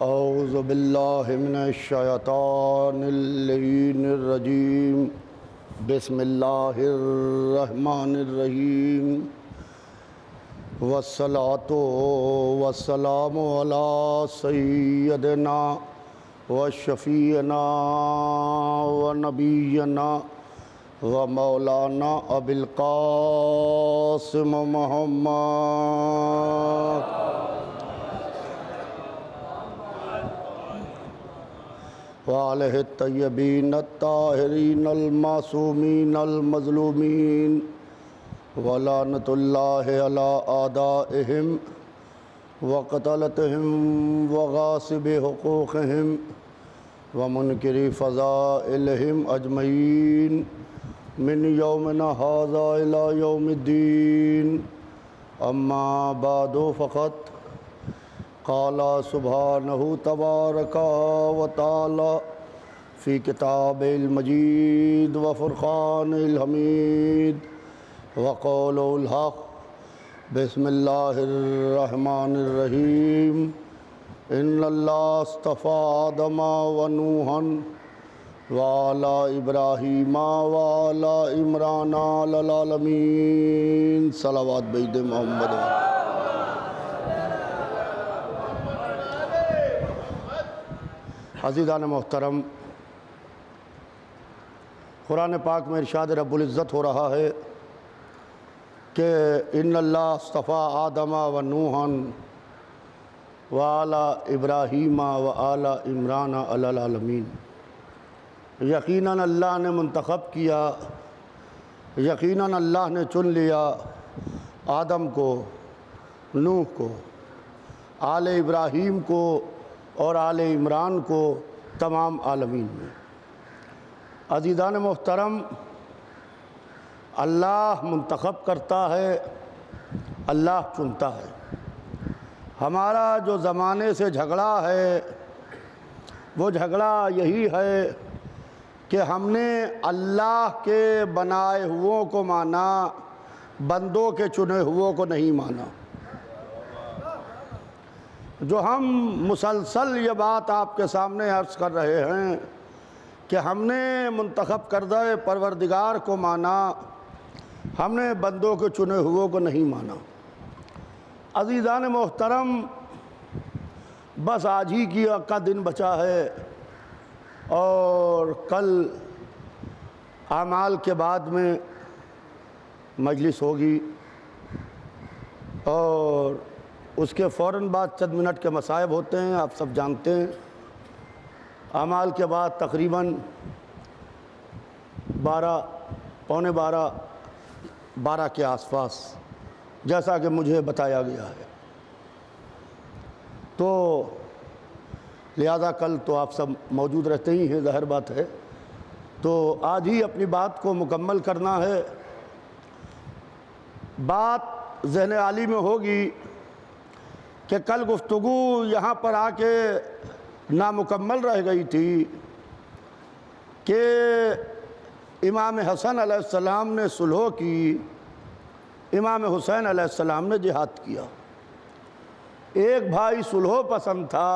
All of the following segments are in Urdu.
اعوذ باللہ من الشیطان اللعین الرجیم بسم اللہ الرحمن الرحیم والصلاة والسلام علی سیدنا وشفیعنا ونبینا ومولانا ابی القاسم محمد وآلہ الطیبین الطاہرین المعصومین المظلومین ولعنۃ اللہ علی اعدائہم وقتلتہم وغاصب حقوقہم ومنکر فضائلہم اجمعین من یومنا ھذا الی یوم الدین اما بعد فقط قال سبحانہ تبارک و تعالی فی کتاب المجید وفرقان الحمید وقول الحق بسم اللہ الرحمن الرحیم ان اللہ اصطفى آدم ونوحا وآل ابراہیم وآل عمران علی العالمین صلوات بید محمد. عزیزان محترم، قرآن پاک میں ارشاد رب العزت ہو رہا ہے کہ ان اللہ اصطفیٰ آدم و نوحا وآل ابراہیم وآل عمران علی العالمین. یقیناً اللہ نے منتخب کیا، یقیناً اللہ نے چن لیا آدم کو، نوح کو، آل ابراہیم کو اور آل عمران کو تمام عالمین میں. عزیزان محترم، اللہ منتخب کرتا ہے، اللہ چنتا ہے. ہمارا جو زمانے سے جھگڑا ہے وہ جھگڑا یہی ہے کہ ہم نے اللہ کے بنائے ہوئوں کو مانا، بندوں کے چنے ہوئوں کو نہیں مانا. جو ہم مسلسل یہ بات آپ کے سامنے عرض کر رہے ہیں کہ ہم نے منتخب کردہ پروردگار کو مانا، ہم نے بندوں کے چنے ہوئوں کو نہیں مانا. عزیزان محترم، بس آج ہی کا دن بچا ہے اور کل اعمال کے بعد میں مجلس ہوگی اور اس کے فوراً بعد چند منٹ کے مصائب ہوتے ہیں، آپ سب جانتے ہیں. اعمال کے بعد تقریباً 12 کے آس پاس جیسا کہ مجھے بتایا گیا ہے، تو لہذا کل تو آپ سب موجود رہتے ہی ہیں، ظاہر بات ہے. تو آج ہی اپنی بات کو مکمل کرنا ہے. بات ذہن عالی میں ہوگی کہ کل گفتگو یہاں پر آ کے نامکمل رہ گئی تھی کہ امام حسن علیہ السلام نے صلح کی، امام حسین علیہ السلام نے جہاد کیا. ایک بھائی صلح پسند تھا،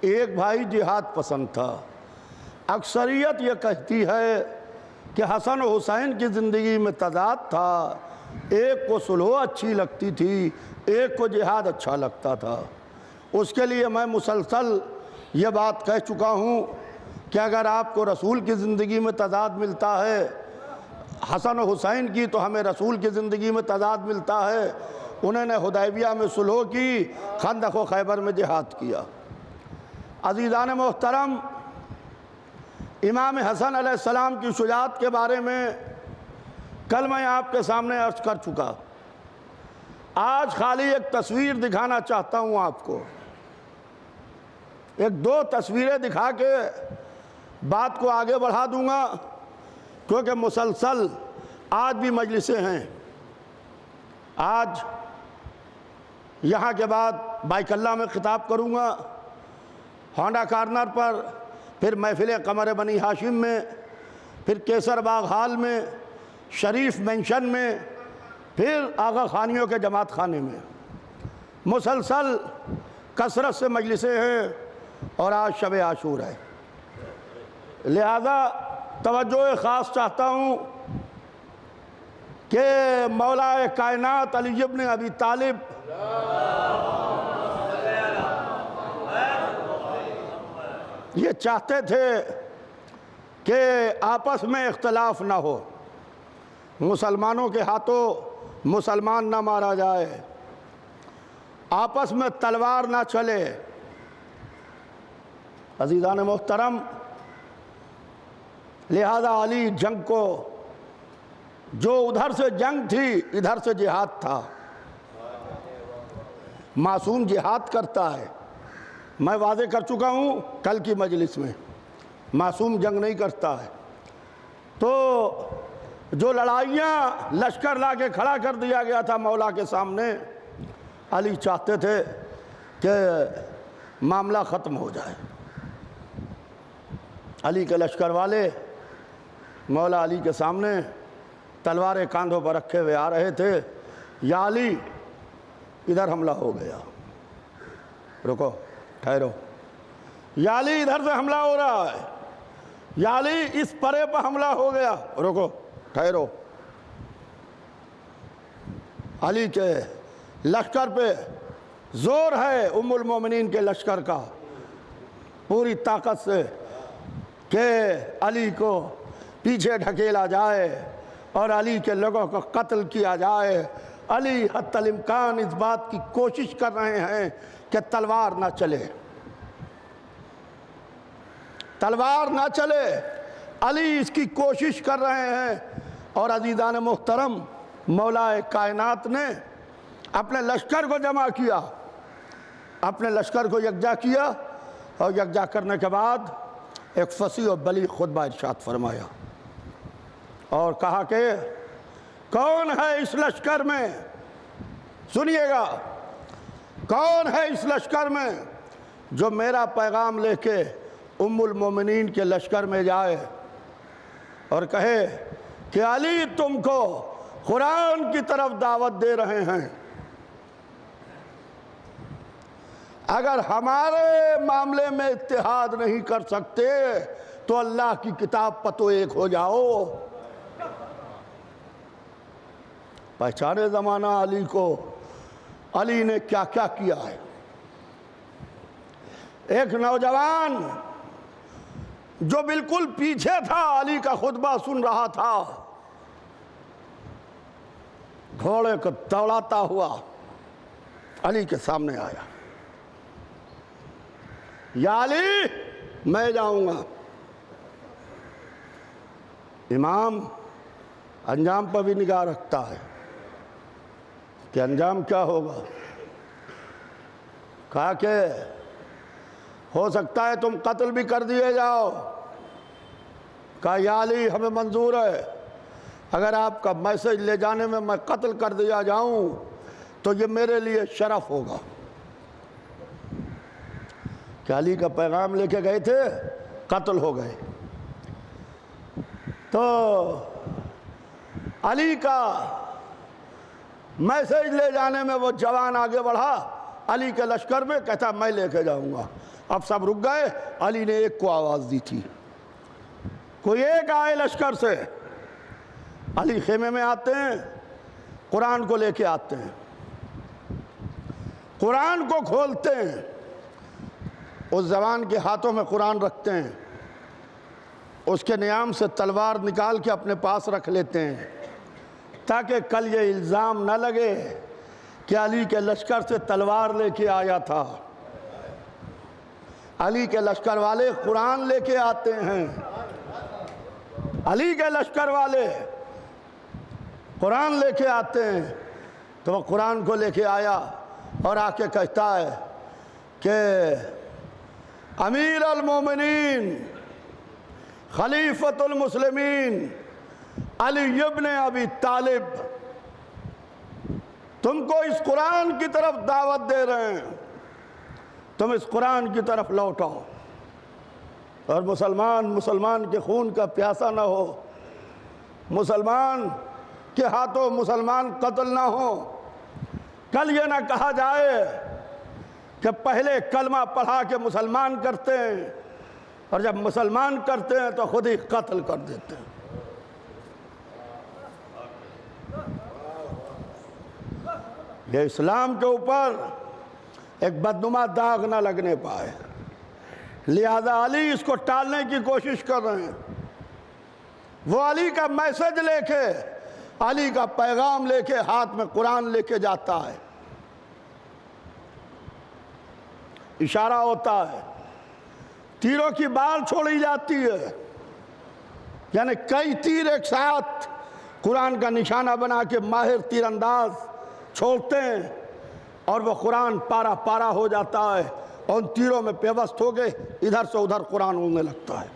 ایک بھائی جہاد پسند تھا. اکثریت یہ کہتی ہے کہ حسن و حسین کی زندگی میں تضاد تھا، ایک کو صلح اچھی لگتی تھی، ایک کو جہاد اچھا لگتا تھا. اس کے لیے میں مسلسل یہ بات کہہ چکا ہوں کہ اگر آپ کو رسول کی زندگی میں تضاد ملتا ہے حسن و حسین کی، تو ہمیں رسول کی زندگی میں تضاد ملتا ہے. انہوں نے حدیبیہ میں صلح کی، خندق و خیبر میں جہاد کیا. عزیزان محترم، امام حسن علیہ السلام کی شجاعت کے بارے میں کل میں آپ کے سامنے عرض کر چکا. آج خالی ایک تصویر دکھانا چاہتا ہوں آپ کو، ایک دو تصویریں دکھا کے بات کو آگے بڑھا دوں گا، کیونکہ مسلسل آج بھی مجلسیں ہیں. آج یہاں کے بعد بائک اللہ میں خطاب کروں گا، ہونڈا کارنر پر، پھر محفل قمر بنی ہاشم میں، پھر کیسر باغ ہال میں، شریف مینشن میں، پھر آغا خانیوں کے جماعت خانے میں. مسلسل کثرت سے مجلسیں ہیں اور آج شب عاشور ہے، لہذا توجہ خاص چاہتا ہوں کہ مولا کائنات علی ابن ابی طالب یہ چاہتے تھے کہ آپس میں اختلاف نہ ہو، مسلمانوں کے ہاتھوں مسلمان نہ مارا جائے، آپس میں تلوار نہ چلے۔ عزیزان محترم، لہذا علی جنگ کو، جو ادھر سے جنگ تھی ادھر سے جہاد تھا، معصوم جہاد کرتا ہے، میں واضح کر چکا ہوں کل کی مجلس میں، معصوم جنگ نہیں کرتا ہے۔ تو جو لڑائیاں لشکر لا کے کھڑا کر دیا گیا تھا مولا کے سامنے، علی چاہتے تھے کہ معاملہ ختم ہو جائے۔ علی کے لشکر والے مولا علی کے سامنے تلواریں کاندھوں پر رکھے ہوئے آ رہے تھے، یا علی ادھر حملہ ہو گیا، رکو ٹھہرو، یا علی ادھر سے حملہ ہو رہا ہے، یا علی اس پرے پر حملہ ہو گیا، رکو ٹھہرو۔ علی کے لشکر پہ زور ہے ام المومنین کے لشکر کا پوری طاقت سے کہ علی کو پیچھے ڈھکیلا جائے اور علی کے لوگوں کو قتل کیا جائے۔ علی حتی الامکان اس بات کی کوشش کر رہے ہیں کہ تلوار نہ چلے، تلوار نہ چلے، علی اس کی کوشش کر رہے ہیں۔ اور عزیزان محترم، مولا کائنات نے اپنے لشکر کو جمع کیا، اپنے لشکر کو یکجا کیا، اور یکجا کرنے کے بعد ایک فصیح و بلیغ خطبہ ارشاد فرمایا اور کہا کہ کون ہے اس لشکر میں، سنیے گا، کون ہے اس لشکر میں جو میرا پیغام لے کے ام المومنین کے لشکر میں جائے اور کہے کہ علی تم کو قرآن کی طرف دعوت دے رہے ہیں، اگر ہمارے معاملے میں اتحاد نہیں کر سکتے تو اللہ کی کتاب پر تو ایک ہو جاؤ۔ پہچانے زمانہ علی کو، علی نے کیا کیا کیا ہے۔ ایک نوجوان جو بالکل پیچھے تھا، علی کا خطبہ سن رہا تھا، گھوڑے کو دوڑاتا ہوا علی کے سامنے آیا، یا علی میں جاؤں گا۔ امام انجام پر بھی نگاہ رکھتا ہے کہ انجام کیا ہوگا۔ کہا کہ ہو سکتا ہے تم قتل بھی کر دیے جاؤ۔ کہا یا علی ہمیں منظور ہے، اگر آپ کا میسج لے جانے میں میں قتل کر دیا جاؤں تو یہ میرے لیے شرف ہوگا۔ کہ علی کا پیغام لے کے گئے تھے، قتل ہو گئے۔ تو علی کا میسج لے جانے میں وہ جوان آگے بڑھا علی کے لشکر میں، کہتا میں لے کے جاؤں گا۔ اب سب رک گئے، علی نے ایک کو آواز دی تھی، کوئی ایک آئے لشکر سے۔ علی خیمے میں آتے ہیں، قرآن کو لے کے آتے ہیں، قرآن کو کھولتے ہیں، اس جوان کے ہاتھوں میں قرآن رکھتے ہیں، اس کے نیام سے تلوار نکال کے اپنے پاس رکھ لیتے ہیں تاکہ کل یہ الزام نہ لگے کہ علی کے لشکر سے تلوار لے کے آیا تھا۔ علی کے لشکر والے قرآن لے کے آتے ہیں، علی کے لشکر والے قرآن لے کے آتے ہیں۔ تو وہ قرآن کو لے کے آیا اور آ کے کہتا ہے کہ امیر المومنین خلیفۃ المسلمین علی ابن ابی طالب تم کو اس قرآن کی طرف دعوت دے رہے ہیں، تم اس قرآن کی طرف لوٹو، اور مسلمان کے خون کا پیاسا نہ ہو، مسلمان کے ہاتھوں مسلمان قتل نہ ہو، کل یہ نہ کہا جائے کہ پہلے کلمہ پڑھا کے مسلمان کرتے ہیں، اور جب مسلمان کرتے ہیں تو خود ہی قتل کر دیتے ہیں۔ یہ اسلام کے اوپر ایک بدنما داغ نہ لگنے پائے، لہذا علی اس کو ٹالنے کی کوشش کر رہے ہیں۔ وہ علی کا میسج لے کے، علی کا پیغام لے کے، ہاتھ میں قرآن لے کے جاتا ہے، اشارہ ہوتا ہے، تیروں کی بال چھوڑی جاتی ہے، یعنی کئی تیر ایک ساتھ قرآن کا نشانہ بنا کے ماہر تیر انداز چھوڑتے ہیں، اور وہ قرآن پارا پارا ہو جاتا ہے، اور ان تیروں میں پیوست ہو کے ادھر سے ادھر قرآن اڑنے لگتا ہے۔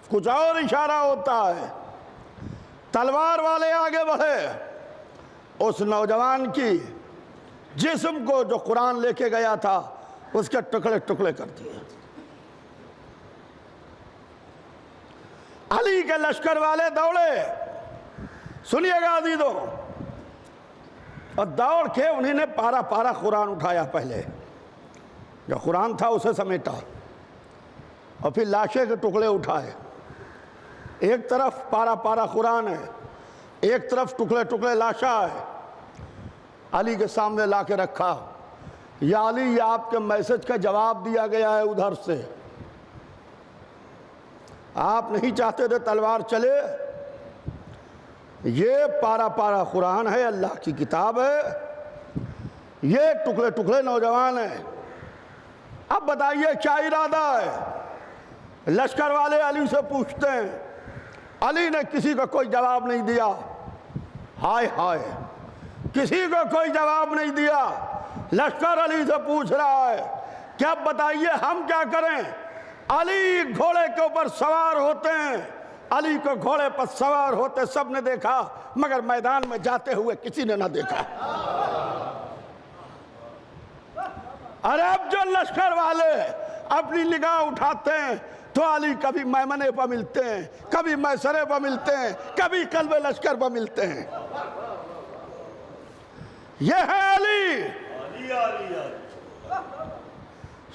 کچھ اور اشارہ ہوتا ہے، تلوار والے آگے بڑھے، اس نوجوان کی جسم کو جو قرآن لے کے گیا تھا اس کے ٹکڑے ٹکڑے کر دیے۔ علی کے لشکر والے دوڑے، سنیے گا عزیزوں، اور دوڑ کے انہیں نے پارا پارا قرآن اٹھایا، پہلے جو قرآن تھا اسے سمیٹا، اور پھر لاشے کے ٹکڑے اٹھائے۔ ایک طرف پارا پارا قرآن ہے، ایک طرف ٹکڑے ٹکڑے لاشا ہے، علی کے سامنے لا کے رکھا۔ یا علی، یہ آپ کے میسج کا جواب دیا گیا ہے ادھر سے، آپ نہیں چاہتے تھے تلوار چلے، یہ پارا پارا قرآن ہے، اللہ کی کتاب ہے، یہ ٹکڑے ٹکڑے نوجوان ہیں، اب بتائیے کیا ارادہ ہے؟ لشکر والے علی سے پوچھتے ہیں، علی نے کسی کو کوئی جواب نہیں دیا، ہائے ہائے، کسی کو کوئی جواب نہیں دیا۔ لشکر علی سے پوچھ رہا ہے کہ اب بتائیے ہم کیا کریں؟ علی گھوڑے کے اوپر سوار ہوتے ہیں، علی کو گھوڑے پر سوار ہوتے سب نے دیکھا، مگر میدان میں جاتے ہوئے کسی نے نہ دیکھا۔ ارے اب جو لشکر والے اپنی نگاہ اٹھاتے ہیں تو علی کبھی میمنے پر ملتے ہیں، کبھی میسرے پر ملتے ہیں، کبھی قلب لشکر پر ملتے ہیں۔ یہ ہے علی،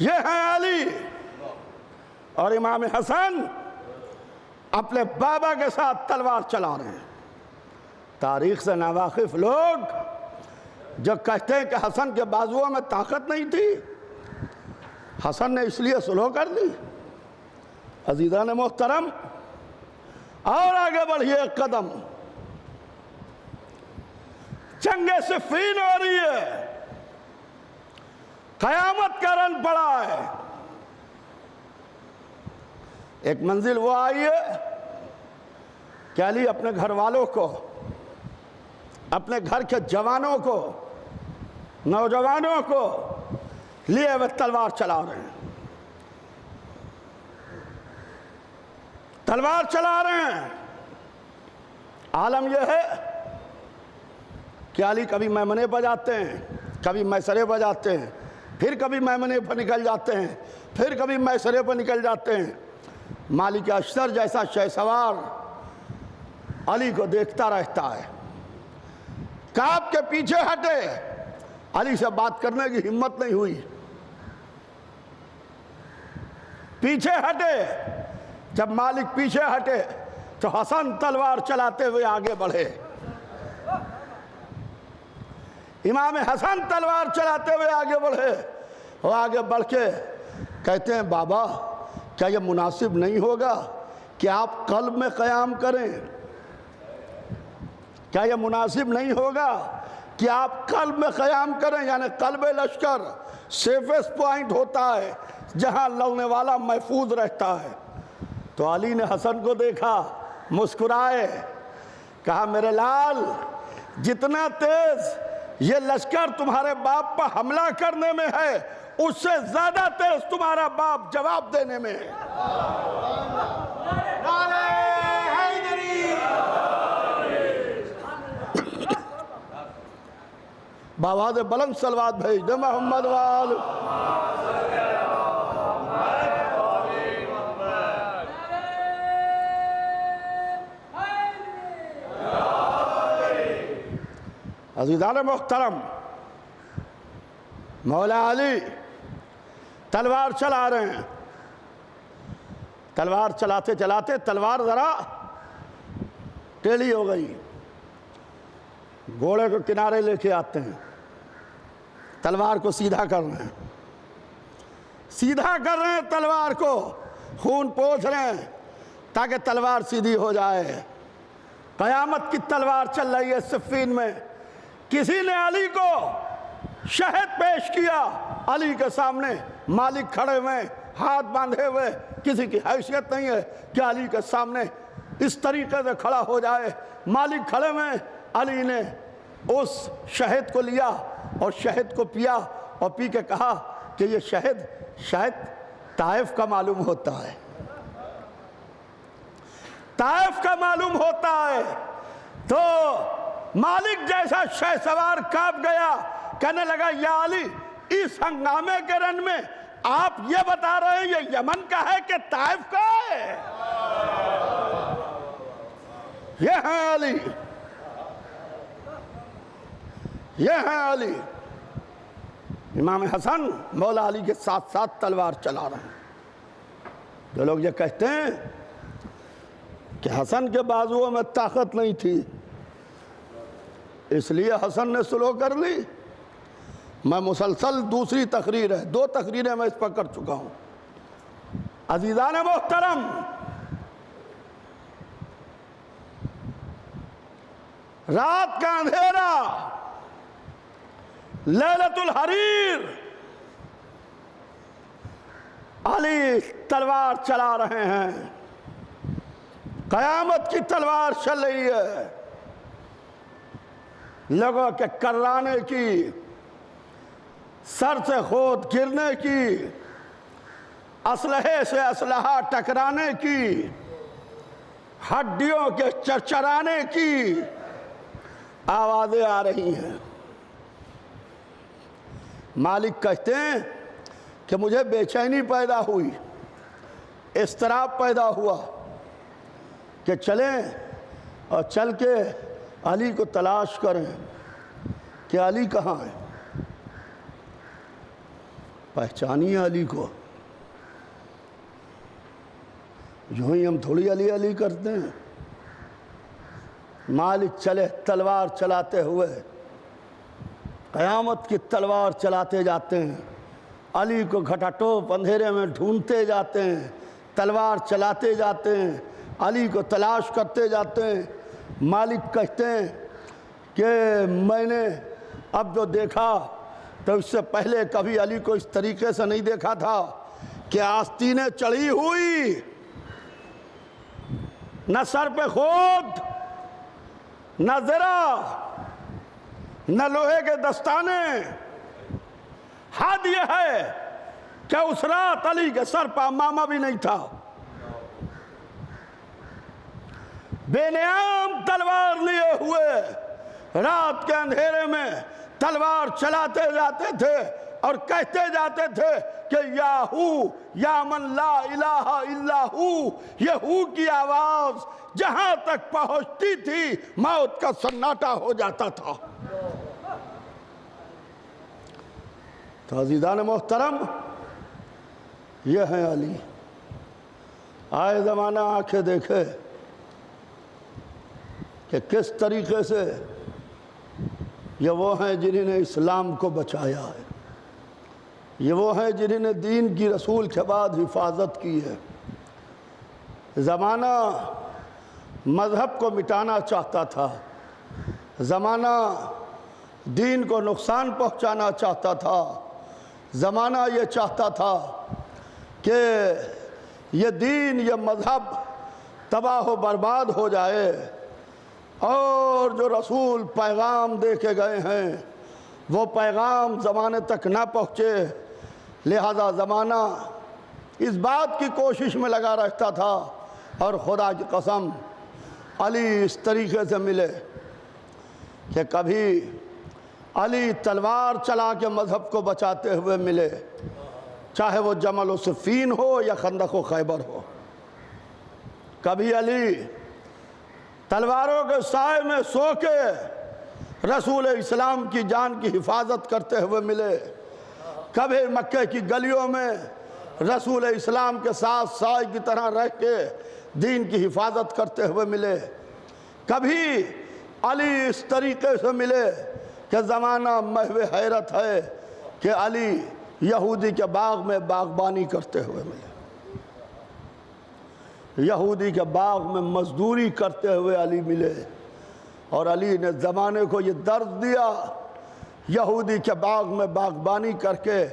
یہ ہے علی۔ اور امام حسن اپنے بابا کے ساتھ تلوار چلا رہے ہیں۔ تاریخ سے ناواقف لوگ جو کہتے ہیں کہ حسن کے بازوؤں میں طاقت نہیں تھی، حسن نے اس لیے سلو کر لی۔ عزیزان محترم، اور آگے بڑھیے ایک قدم، جنگ صفین ہو رہی ہے، قیامت کا رن پڑا ہے۔ ایک منزل وہ آئی ہے کہ علی اپنے گھر والوں کو، اپنے گھر کے جوانوں کو، نوجوانوں کو لیے وہ تلوار چلا رہے ہیں، تلوار چلا رہے ہیں۔ عالم یہ ہے کہ علی کبھی میمنے پر جاتے ہیں، کبھی میسرے پر جاتے ہیں، پھر کبھی میمنے پر نکل جاتے ہیں، پھر کبھی میسرے پر نکل جاتے ہیں۔ مالک اشتر جیسا شہ سوار علی کو دیکھتا رہتا ہے، کعب کے پیچھے ہٹے، علی سے بات کرنے کی ہمت نہیں ہوئی، پیچھے ہٹے۔ جب مالک پیچھے ہٹے تو حسن تلوار چلاتے ہوئے آگے بڑھے، امام حسن تلوار چلاتے ہوئے آگے بڑھے۔ وہ آگے بڑھ کے کہتے ہیں، بابا کیا یہ مناسب نہیں ہوگا کہ آپ قلب میں قیام کریں؟ کیا یہ مناسب نہیں ہوگا کہ آپ قلب میں قیام کریں؟ یعنی قلب لشکر سیفسٹ پوائنٹ ہوتا ہے جہاں لڑنے والا محفوظ رہتا ہے۔ تو علی نے حسن کو دیکھا، مسکرائے، کہا میرے لال، جتنا تیز یہ لشکر تمہارے باپ پر حملہ کرنے میں ہے، اس سے زیادہ تیز تمہارا باپ جواب دینے میں ہے۔ بآواز بلند صلوات بھیج دے محمد وال۔ عزیزان محترم، مولا علی تلوار چلا رہے ہیں، تلوار چلاتے چلاتے تلوار ذرا ٹیڑھی ہو گئی، گھوڑے کو کنارے لے کے آتے ہیں، تلوار کو سیدھا کر رہے ہیں، سیدھا کر رہے ہیں تلوار کو، خون پوچھ رہے ہیں تاکہ تلوار سیدھی ہو جائے۔ قیامت کی تلوار چل رہی ہے صفین میں، کسی نے علی کو شہد پیش کیا، علی کے سامنے مالک کھڑے ہوئے ہاتھ باندھے ہوئے، کسی کی حیثیت نہیں ہے کہ علی کے سامنے اس طریقے سے کھڑا ہو جائے، مالک کھڑے ہوئے، علی نے اس شہد کو لیا اور شہد کو پیا اور پی کے کہا کہ یہ شہد شاید طائف کا معلوم ہوتا ہے، طائف کا معلوم ہوتا ہے۔ تو مالک جیسا شہ سوار کانپ گیا، کہنے لگا یا علی اس ہنگامے کے رن میں آپ یہ بتا رہے ہیں یہ یمن کا ہے کہ طائف کا ہے؟ یہ ہے علی، یہ ہے علی۔ امام حسن مولا علی کے ساتھ ساتھ تلوار چلا رہے ہیں۔ جو لوگ یہ کہتے ہیں کہ حسن کے بازوؤں میں طاقت نہیں تھی اس لیے حسن نے سلو کر لی، میں مسلسل دوسری تقریر ہے، 2 تقریریں میں اس پر کر چکا ہوں۔ عزیزان محترم، رات کا اندھیرا، لیلۃ الحریر، علی تلوار چلا رہے ہیں، قیامت کی تلوار چل رہی ہے، لوگوں کے کرانے کی، سر سے خود گرنے کی، اسلحے سے اسلحہ ٹکرانے کی، ہڈیوں کے چرچرانے کی آوازیں آ رہی ہیں۔ مالک کہتے ہیں کہ مجھے بے چینی پیدا ہوئی، اضطراب پیدا ہوا کہ چلیں اور چل کے علی کو تلاش کریں کہ علی کہاں ہے، پہچانیے علی کو، یوں ہی ہم تھوڑی علی علی کرتے ہیں۔ مالک چلے تلوار چلاتے ہوئے، قیامت کی تلوار چلاتے جاتے ہیں، علی کو گھٹا ٹوپ اندھیرے میں ڈھونڈتے جاتے ہیں، تلوار چلاتے جاتے ہیں، علی کو تلاش کرتے جاتے ہیں۔ مالک کہتے ہیں کہ میں نے اب جو دیکھا تو اس سے پہلے کبھی علی کو اس طریقے سے نہیں دیکھا تھا کہ آستینیں چڑھی ہوئی، نہ سر پہ خود، نہ زرہ، نہ لوہے کے دستانے۔ حد یہ ہے کہ اس رات علی کے سر پہ امامہ بھی نہیں تھا، بے نیام تلوار لیے ہوئے رات کے اندھیرے میں تلوار چلاتے جاتے تھے اور کہتے جاتے تھے کہ یا ہو یا من لا الہ الا ہو۔ یہ ہو کی آواز جہاں تک پہنچتی تھی موت کا سناٹا ہو جاتا تھا۔ تو عزیزان محترم، یہ ہے علی۔ آئے زمانہ آنکھیں دیکھے کہ کس طریقے سے یہ وہ ہیں جنہوں نے اسلام کو بچایا ہے، یہ وہ ہیں جنہوں نے دین کی رسول کے بعد حفاظت کی ہے۔ زمانہ مذہب کو مٹانا چاہتا تھا، زمانہ دین کو نقصان پہنچانا چاہتا تھا، زمانہ یہ چاہتا تھا کہ یہ دین، یہ مذہب تباہ و برباد ہو جائے، اور جو رسول پیغام دے کے گئے ہیں وہ پیغام زمانے تک نہ پہنچے۔ لہذا زمانہ اس بات کی کوشش میں لگا رہتا تھا، اور خدا کی قسم علی اس طریقے سے ملے کہ کبھی علی تلوار چلا کے مذہب کو بچاتے ہوئے ملے، چاہے وہ جمل و صفین ہو یا خندق و خیبر ہو۔ کبھی علی تلواروں کے سائے میں سو کے رسول اسلام کی جان کی حفاظت کرتے ہوئے ملے، کبھی مکہ کی گلیوں میں رسول اسلام کے ساتھ سائے کی طرح رہ کے دین کی حفاظت کرتے ہوئے ملے، کبھی علی اس طریقے سے ملے کہ زمانہ محو حیرت ہے کہ علی یہودی کے باغ میں باغبانی کرتے ہوئے ملے، یہودی کے باغ میں مزدوری کرتے ہوئے علی ملے، اور علی نے زمانے کو یہ درد دیا یہودی کے باغ میں باغبانی کر کے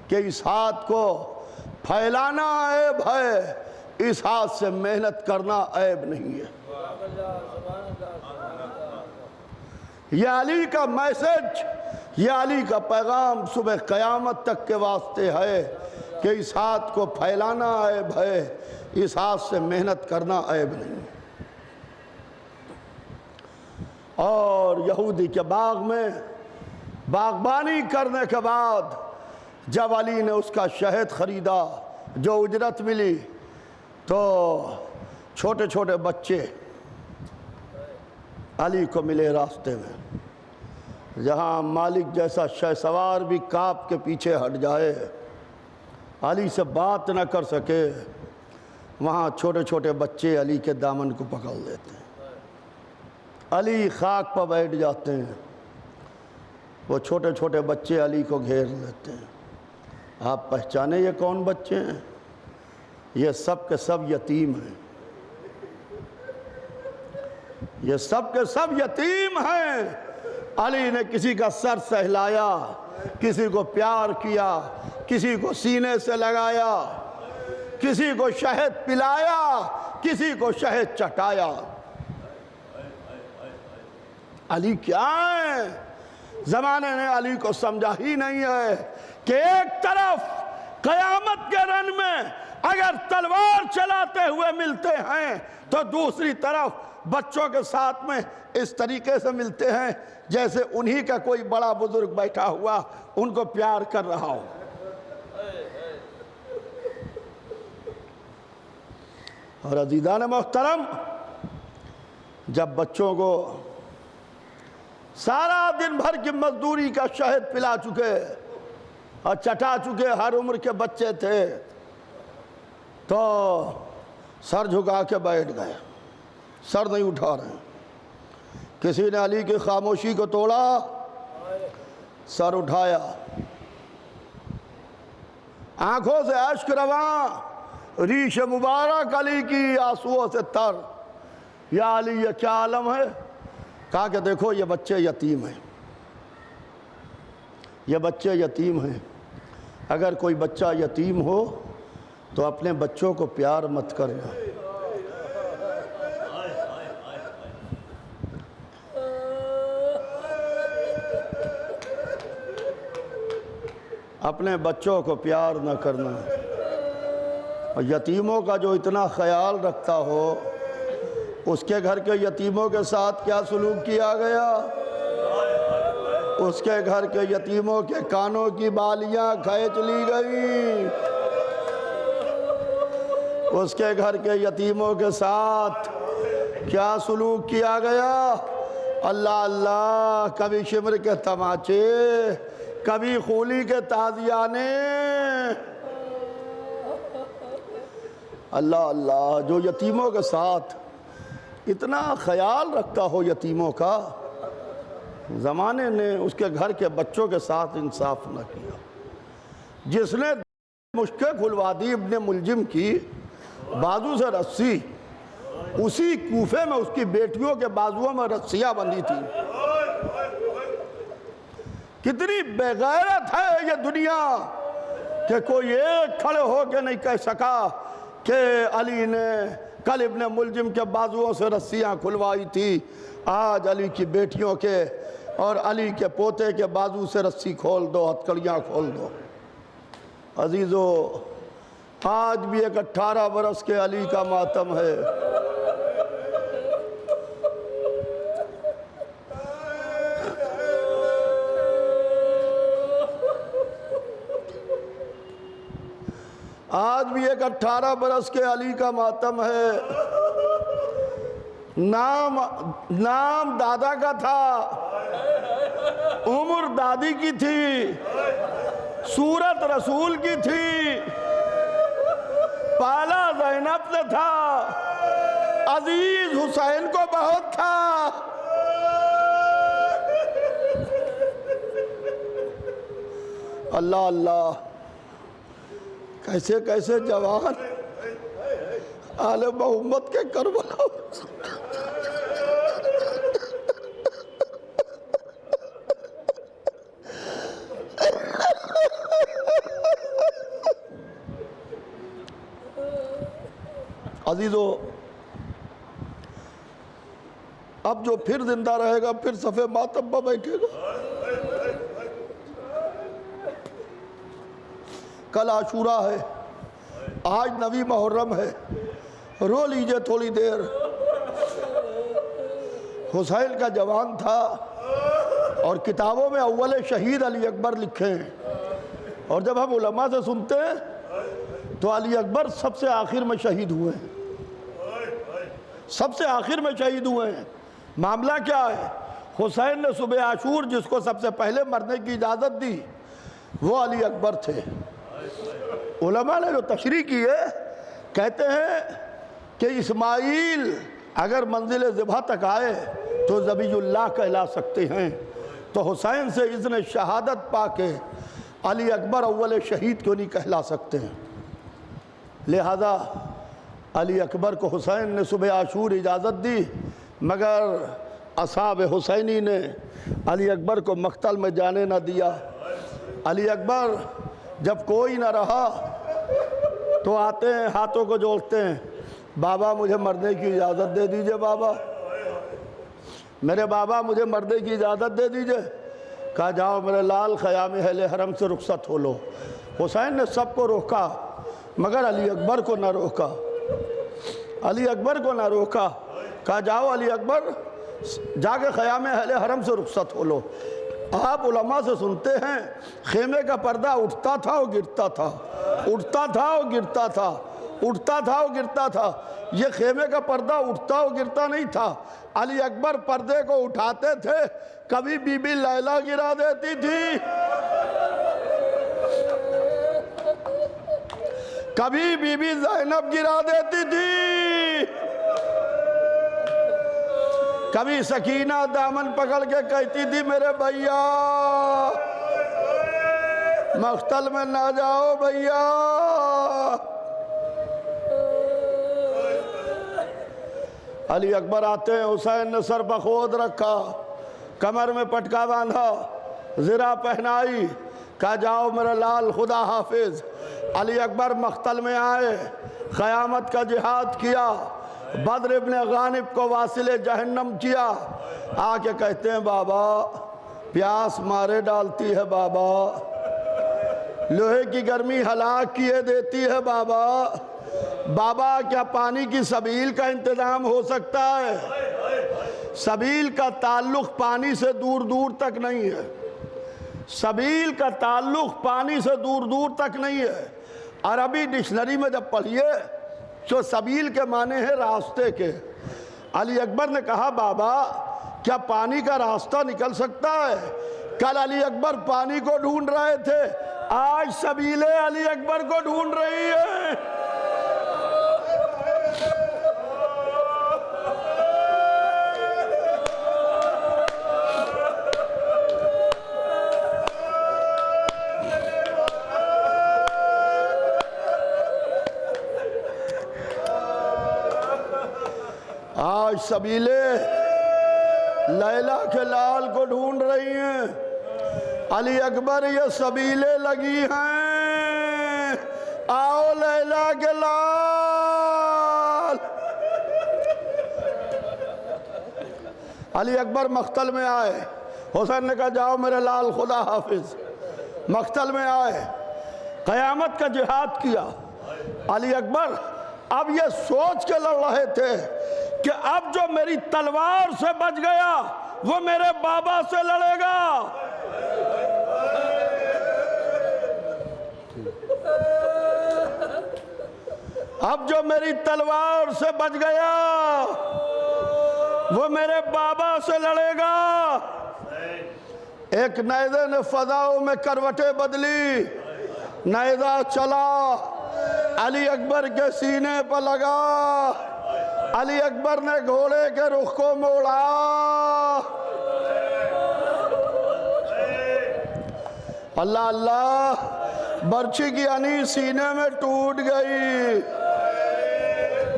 کہ اس ہاتھ کو پھیلانا عیب ہے، اس ہاتھ سے محنت کرنا عیب نہیں ہے۔ یہ علی کا میسج، یہ علی کا پیغام صبح قیامت تک کے واسطے ہے کہ اس ہاتھ کو پھیلانا عیب ہے، اس ہاتھ سے محنت کرنا عیب نہیں ہے۔ اور یہودی کے باغ میں باغبانی کرنے کے بعد جب علی نے اس کا شہد خریدا، جو اجرت ملی، تو چھوٹے چھوٹے بچے علی کو ملے راستے میں، جہاں مالک جیسا شہسوار بھی کانپ کے پیچھے ہٹ جائے، علی سے بات نہ کر سکے، وہاں چھوٹے چھوٹے بچے علی کے دامن کو پکڑ لیتے ہیں، علی خاک پر بیٹھ جاتے ہیں، وہ چھوٹے چھوٹے بچے علی کو گھیر لیتے ہیں۔ آپ پہچانے یہ کون بچے ہیں؟ یہ سب کے سب یتیم ہیں، یہ سب کے سب یتیم ہیں۔ علی نے کسی کا سر سہلایا، کسی کو پیار کیا، کسی کو سینے سے لگایا، کسی کو شہد پلایا، کسی کو شہد چٹایا۔ علی کیا ہے؟ زمانے نے علی کو سمجھا ہی نہیں ہے کہ ایک طرف قیامت کے رن میں اگر تلوار چلاتے ہوئے ملتے ہیں تو دوسری طرف بچوں کے ساتھ میں اس طریقے سے ملتے ہیں جیسے انہی کا کوئی بڑا بزرگ بیٹھا ہوا ان کو پیار کر رہا ہو۔ اور عزیزان محترم، جب بچوں کو سارا دن بھر کی مزدوری کا شہد پلا چکے اور چٹا چکے ہر عمر کے بچے تھے تو سر جھکا کے بیٹھ گئے، سر نہیں اٹھا رہے۔ کسی نے علی کی خاموشی کو توڑا، سر اٹھایا، آنکھوں سے اشک رواں، ریش مبارک علی کی آنسوؤں سے تر۔ یا علی یہ کیا عالم ہے؟ کہا کہ دیکھو یہ بچے یتیم ہیں، یہ بچے یتیم ہیں، اگر کوئی بچہ یتیم ہو تو اپنے بچوں کو پیار مت کرنا، اپنے بچوں کو پیار نہ کرنا۔ اور یتیموں کا جو اتنا خیال رکھتا ہو، اس کے گھر کے یتیموں کے ساتھ کیا سلوک کیا گیا؟ اس کے گھر کے یتیموں کے کانوں کی بالیاں کھینچ لی گئی، اس کے گھر کے یتیموں کے ساتھ کیا سلوک کیا گیا؟ اللہ اللہ، کبھی شمر کے تماچے، کبھی خولی کے تازیانے۔ اللہ اللہ، جو یتیموں کے ساتھ اتنا خیال رکھتا ہو یتیموں کا، زمانے نے اس کے گھر کے بچوں کے ساتھ انصاف نہ کیا۔ جس نے مشکیں کھلوا دی ابن ملجم کی بازو سے رسی، اسی کوفے میں اس کی بیٹیوں کے بازوؤں میں رسیاں بندھی تھی۔ کتنی بے غیرت ہے یہ دنیا کہ کوئی ایک کھڑے ہو کے نہیں کہہ سکا کہ علی نے کل ابن ملجم کے بازوؤں سے رسیاں کھلوائی تھی، آج علی کی بیٹیوں کے اور علی کے پوتے کے بازو سے رسی کھول دو، ہتھکڑیاں کھول دو۔ عزیزو، آج بھی ایک 18 برس کے علی کا ماتم ہے۔ آج بھی ایک 18 برس کے علی کا ماتم ہے۔ نام دادا کا تھا، عمر دادی کی تھی، صورت رسول کی تھی، پالا زینب نے تھا، عزیز حسین کو بہت تھا۔ اللہ اللہ، کیسے کیسے جوان آل محمد کے کربلا۔ عزیزو، اب جو پھر زندہ رہے گا پھر صفِ ماتم پہ بیٹھے گا۔ کل عاشورہ ہے، آج 9 محرم ہے، رو لیجئے تھوڑی دیر۔ حسین کا جوان تھا اور کتابوں میں اول شہید علی اکبر لکھے ہیں، اور جب ہم علماء سے سنتے ہیں تو علی اکبر سب سے آخر میں شہید ہوئے ہیں، سب سے آخر میں شہید ہوئے ہیں۔ معاملہ کیا ہے؟ حسین نے صبح عاشور جس کو سب سے پہلے مرنے کی اجازت دی وہ علی اکبر تھے۔ علماء نے جو تشریح کی ہے، کہتے ہیں کہ اسماعیل اگر منزل ذبح تک آئے تو ذبیح اللہ کہلا سکتے ہیں، تو حسین سے اذن شہادت پا کے علی اکبر اول شہید کیوں نہیں کہلا سکتے ہیں؟ لہذا علی اکبر کو حسین نے صبح عاشور اجازت دی، مگر اصحاب حسینی نے علی اکبر کو مقتل میں جانے نہ دیا۔ علی اکبر جب کوئی نہ رہا تو آتے ہیں، ہاتھوں کو جوڑتے ہیں، بابا مجھے مرنے کی اجازت دے دیجئے، بابا میرے بابا مجھے مرنے کی اجازت دے دیجئے۔ کہا جاؤ میرے لال، خیام اہل حرم سے رخصت ہو لو۔ حسین نے سب کو روکا مگر علی اکبر کو نہ روکا، علی اکبر کو نہ روکا۔ کہا جاؤ علی اکبر، جا کے خیام اہل حرم سے رخصت ہو لو۔ آپ علماء سے سنتے ہیں خیمے کا پردہ اٹھتا تھا اور گرتا تھا، اٹھتا تھا اور گرتا تھا، اٹھتا تھا اور گرتا تھا۔ یہ خیمے کا پردہ اٹھتا اور گرتا نہیں تھا، علی اکبر پردے کو اٹھاتے تھے، کبھی بی بی لیلا گرا دیتی تھی، کبھی بی بی زینب گرا دیتی تھی، کبھی سکینہ دامن پکڑ کے کہتی تھی میرے بھیا مقتل میں نہ جاؤ بھیا۔ علی اکبر آتے ہیں، حسین نے سر پہ خود رکھا، کمر میں پٹکا باندھا، زرہ پہنائی، کہا جاؤ میرے لال خدا حافظ۔ علی اکبر مقتل میں آئے، قیامت کا جہاد کیا، بدر ابن غانب کو واصل جہنم کیا۔ آ کے کہتے ہیں بابا پیاس مارے ڈالتی ہے بابا، لوہے کی گرمی ہلاک کیے دیتی ہے بابا، بابا کیا پانی کی سبیل کا انتظام ہو سکتا ہے؟ سبیل کا تعلق پانی سے دور دور تک نہیں ہے، سبیل کا تعلق پانی سے دور دور تک نہیں ہے۔ عربی ڈکشنری میں جب پڑھیے تو سبیل کے معنی ہے راستے کے۔ علی اکبر نے کہا بابا کیا پانی کا راستہ نکل سکتا ہے؟ کل علی اکبر پانی کو ڈھونڈ رہے تھے، آج سبیل علی اکبر کو ڈھونڈ رہی ہے۔ آج سبیلیں لیلا کے لال کو ڈھونڈ رہی ہیں، علی اکبر یہ سبیلیں لگی ہیں، آؤ لیلا کے لال۔ علی اکبر مقتل میں آئے، حسین نے کہا جاؤ میرے لال خدا حافظ۔ مقتل میں آئے، قیامت کا جہاد کیا۔ علی اکبر اب یہ سوچ کے لڑ رہے تھے کہ اب جو میری تلوار سے بچ گیا وہ میرے بابا سے لڑے گا۔ اب جو میری تلوار سے بچ گیا وہ میرے بابا سے لڑے گا۔ ایک نیزے نے فضاؤں میں کروٹیں بدلی، نیزہ چلا، علی اکبر کے سینے پر لگا، علی اکبر نے گھوڑے کے رخ کو موڑا، اللہ اللہ، برچھی کی انی سینے میں ٹوٹ گئی،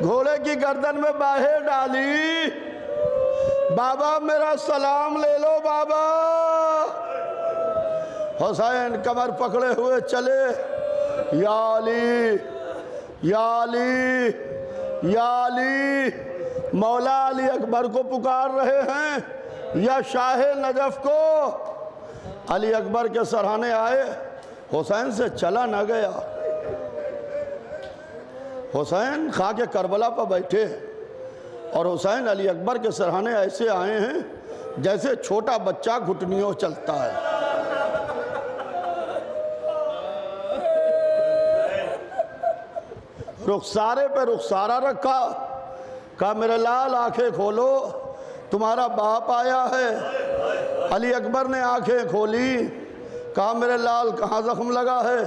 گھوڑے کی گردن میں باہیں ڈالی، بابا میرا سلام لے لو بابا۔ حسین کمر پکڑے ہوئے چلے، یا علی یا علی یا علی، مولا علی اکبر کو پکار رہے ہیں یا شاہ نجف کو؟ علی اکبر کے سرہانے آئے، حسین سے چلا نہ گیا۔ حسین خاک کربلا پر بیٹھے اور حسین علی اکبر کے سرہانے ایسے آئے ہیں جیسے چھوٹا بچہ گھٹنیوں چلتا ہے۔ رخسارے پہ رخسارہ رکھا، کہا میرے لال آنکھیں کھولو، تمہارا باپ آیا ہے۔ علی اکبر نے آنکھیں کھولی، کہا میرے لال کہاں زخم لگا ہے؟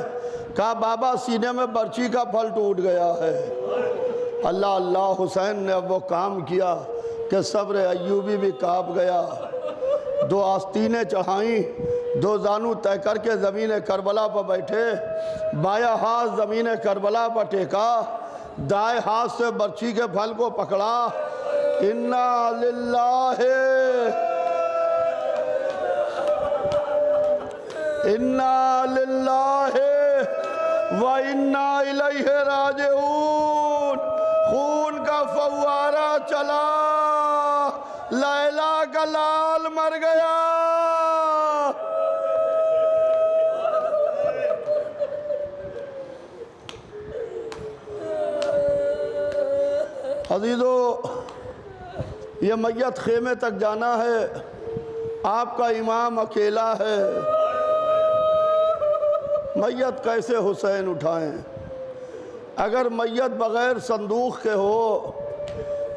کہا بابا سینے میں برچی کا پھل ٹوٹ گیا ہے۔ اللہ اللہ، حسین نے اب وہ کام کیا کہ صبر ایوبی بھی کانپ گیا۔ 2 آستینیں چڑھائیں، 2 زانو طے کر کے زمین کربلا پر بیٹھے، بایاں ہاتھ زمین کربلا پر ٹیکا، دائیں ہاتھ سے برچی کے پھل کو پکڑا، انا للہ انا للہ وانا الیہ راجعون، خون کا فوارہ چلا، لیلا کا لال مر گیا۔ عزیزو، یہ میت خیمے تک جانا ہے، آپ کا امام اکیلا ہے، میت کیسے حسین اٹھائیں؟ اگر میت بغیر صندوق کے ہو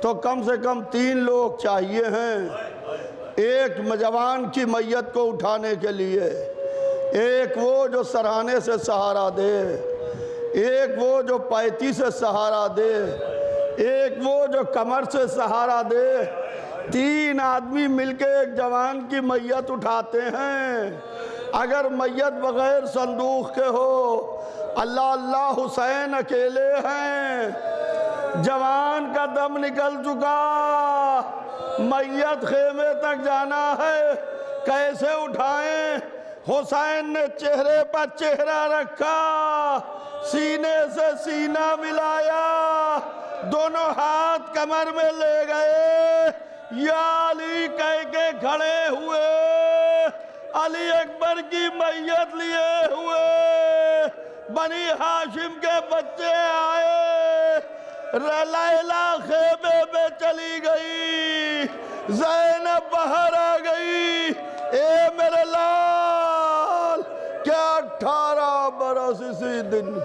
تو کم سے کم 3 لوگ چاہیے ہیں، ایک جوان کی میت کو اٹھانے کے لیے، ایک وہ جو سرہانے سے سہارا دے، ایک وہ جو پائتی سے سہارا دے، ایک وہ جو کمر سے سہارا دے۔ 3 آدمی مل کے ایک جوان کی میت اٹھاتے ہیں۔ اگر میت بغیر صندوق کے ہو، اللہ اللہ، حسین اکیلے ہیں، جوان کا دم نکل چکا، میت خیمے تک جانا ہے، کیسے اٹھائیں؟ حسین نے چہرے پر چہرہ رکھا، سینے سے سینہ ملایا، دونوں ہاتھ کمر میں لے گئے، یا علی کہہ کے کھڑے ہوئے، علی اکبر کی میت لیے ہوئے، بنی ہاشم کے بچے آئے، لیلا خیمے میں چلی گئی، زینب باہر آ گئی، اے میرے لال، کیا 18 برس اسی دن